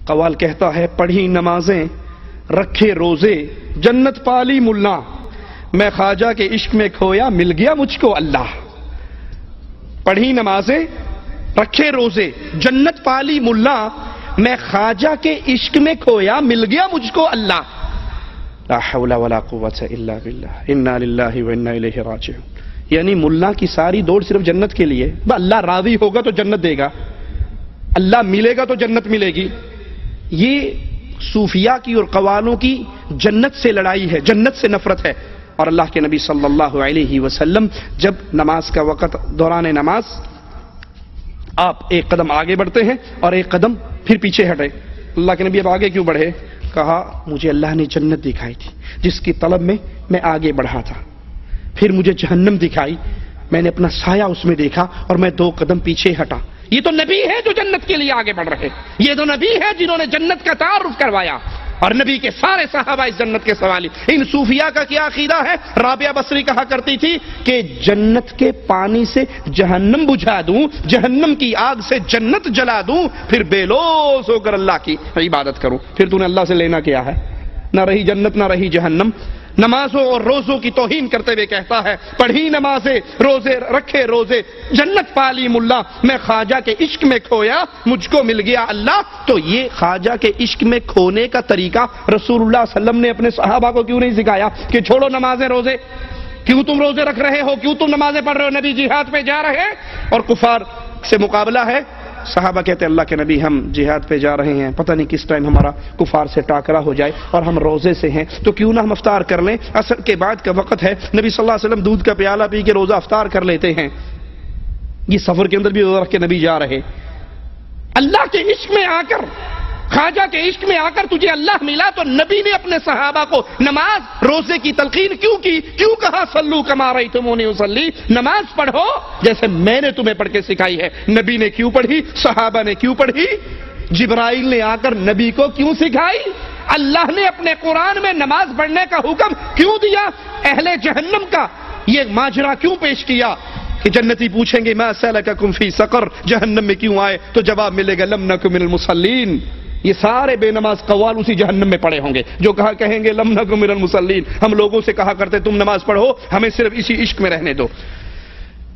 قوال کہتا ہے پڑھی نمازیں رکھے روزے جنت پالی ملا، میں خواجہ کے عشق میں کھویا مل گیا مجھ کو اللہ۔ پڑھی نمازیں رکھے روزے جنت پالی ملا، میں خواجہ کے عشق میں کھویا مل گیا مجھ کو اللہ۔ لا حول ولا قوت الا باللہ، انا للہ و انا الیہ راجعون۔ یعنی ملا کی ساری دوڑ صرف جنت کے لیے، اللہ راضی ہوگا تو جنت دے گا، اللہ ملے گا تو جنت ملے گی۔ یہ صوفیاء کی اور قوالوں کی جنت سے لڑائی ہے، جنت سے نفرت ہے۔ اور اللہ کے نبی صلی اللہ علیہ وسلم جب نماز کا وقت دوران نماز آپ ایک قدم آگے بڑھتے ہیں اور ایک قدم پھر پیچھے ہٹے۔ اللہ کے نبی اب آگے کیوں بڑھے؟ کہا مجھے اللہ نے جنت دکھائی تھی جس کی طلب میں آگے بڑھا تھا، پھر مجھے جہنم دکھائی، میں نے اپنا سایہ اس میں دیکھا اور میں 2 قدم پیچھے ہٹا۔ یہ تو نبی ہے جو جنت کے لیے آگے بڑھ رہے، یہ تو نبی ہے جنہوں نے جنت کا تعارف کروایا، اور نبی کے سارے صحابہ اس جنت کے سوالی۔ ان صوفیاء کا کیا عقیدہ ہے؟ رابعہ بصری کہا کرتی تھی کہ جنت کے پانی سے جہنم بجھا دوں، جہنم کی آگ سے جنت جلا دوں، پھر بے لوث ہو کر اللہ کی عبادت کروں۔ پھر تو نے اللہ سے لینا کیا ہے؟ نہ رہی جنت نہ رہی جہنم۔ نمازوں اور روزوں کی توہین کرتے ہوئے کہتا ہے پڑھی نمازیں روزے رکھے روزے جنت پالی ملا، میں خواجہ کے عشق میں کھویا مجھ کو مل گیا اللہ۔ تو یہ خواجہ کے عشق میں کھونے کا طریقہ رسول اللہ صلی اللہ علیہ وسلم نے اپنے صحابہ کو کیوں نہیں سکھایا کہ چھوڑو نمازیں روزے، کیوں تم روزے رکھ رہے ہو، کیوں تم نمازیں پڑھ رہے ہو؟ نبی جہاد پہ جا رہے اور کفار سے مقابلہ ہے۔ صحابہ کہتے ہیں اللہ کے نبی ہم جہاد پہ جا رہے ہیں، پتہ نہیں کس ٹائم ہمارا کفار سے ٹاکرا ہو جائے، اور ہم روزے سے ہیں تو کیوں نہ ہم افطار کر لیں، عصر کے بعد کا وقت ہے، نبی صلی اللہ علیہ وسلم دودھ کا پیالہ پی کے روزہ افطار کر لیتے ہیں۔ یہ سفر کے اندر بھی روزہ رکھ کے نبی جا رہے۔ اللہ کے عشق میں آ کر، خواجہ کے عشق میں آ کر تجھے اللہ ملا تو نبی نے اپنے صحابہ کو نماز روزے کی تلقین کیوں کی؟ کیوں کہا صلو کما رأیتمونی اصلی، نماز پڑھو جیسے میں نے تمہیں پڑھ کے سکھائی ہے۔ نبی نے کیوں پڑھی؟ صحابہ نے کیوں پڑھی؟ جبرائیل نے آ کر نبی کو کیوں سکھائی؟ اللہ نے اپنے قرآن میں نماز پڑھنے کا حکم کیوں دیا؟ اہل جہنم کا یہ ماجرا کیوں پیش کیا کہ جنتی پوچھیں گے ما سلککم فی سقر، جہنم میں کیوں آئے؟ تو جواب ملے گا لم نک من المصلین۔ یہ سارے بے نماز قوال اسی جہنم میں پڑے ہوں گے جو کہیں گے لم نک من المصلین، ہم لوگوں سے کہا کرتے تم نماز پڑھو، ہمیں صرف اسی عشق میں رہنے دو۔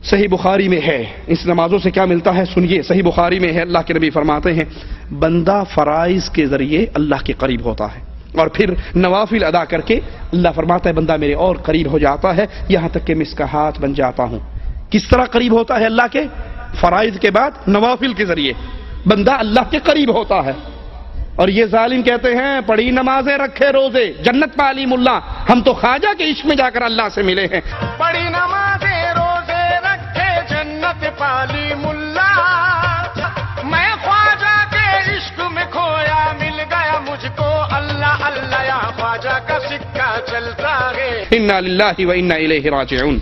صحیح بخاری میں ہے، اس نمازوں سے کیا ملتا ہے سنیے، صحیح بخاری میں ہے، اللہ کے نبی فرماتے ہیں بندہ فرائض کے ذریعے اللہ کے قریب ہوتا ہے اور پھر نوافل ادا کر کے اللہ فرماتا ہے بندہ میرے اور قریب ہو جاتا ہے، یہاں تک کہ میں اس کا ہاتھ بن جاتا ہوں۔ کس طرح قریب ہوتا ہے اللہ کے؟ فرائض کے بعد نوافل کے ذریعے بندہ اللہ کے قریب ہوتا ہے۔ اور یہ ظالم کہتے ہیں پڑھی نمازیں رکھے روزے جنت پالی ملا، ہم تو خواجہ کے عشق میں جا کر اللہ سے ملے ہیں۔ پڑھی نمازیں روزے رکھے جنت پالی ملا، میں خواجہ کے عشق میں کھویا مل گیا مجھ کو اللہ اللہ، یا خواجہ کا سکہ چلتا ہے۔ انا للہ و انا الیہ راجعون۔